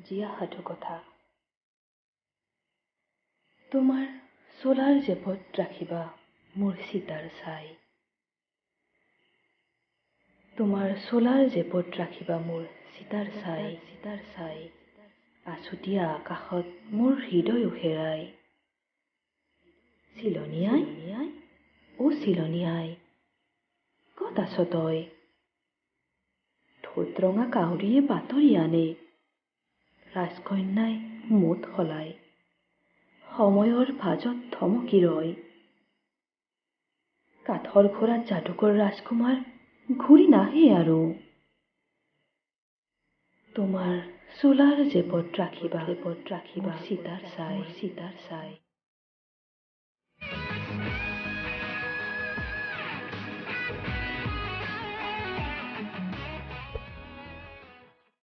জীয়া সাধু কথা। তোমাৰ চোলাৰ জেপত ৰাখিবা মোৰ চিতাৰ ছাই। তোমাৰ চোলাৰ জেপত ৰাখিবা মোৰ চিতাৰ ছাই। আছুতীয়া আকাশত মোৰ হৃদয় উহেৰাই। চিলনীয়াই অ চিলনীয়াই, ক'ত আছ তই? ঠোঁট ৰঙা কাউৰীয়ে বাতৰি আনে, ৰাজকন্যাই মুঠ সলাই। সময়ৰ ভাজত থমকি ৰয়। কাঠৰ ঘোঁৰাত যাদুকৰ ৰাজকুমাৰ ঘূৰি নাহে আৰু। তোমাৰ চোলাৰ জেপত ৰাখিবা মোৰ চিতাৰ ছাই।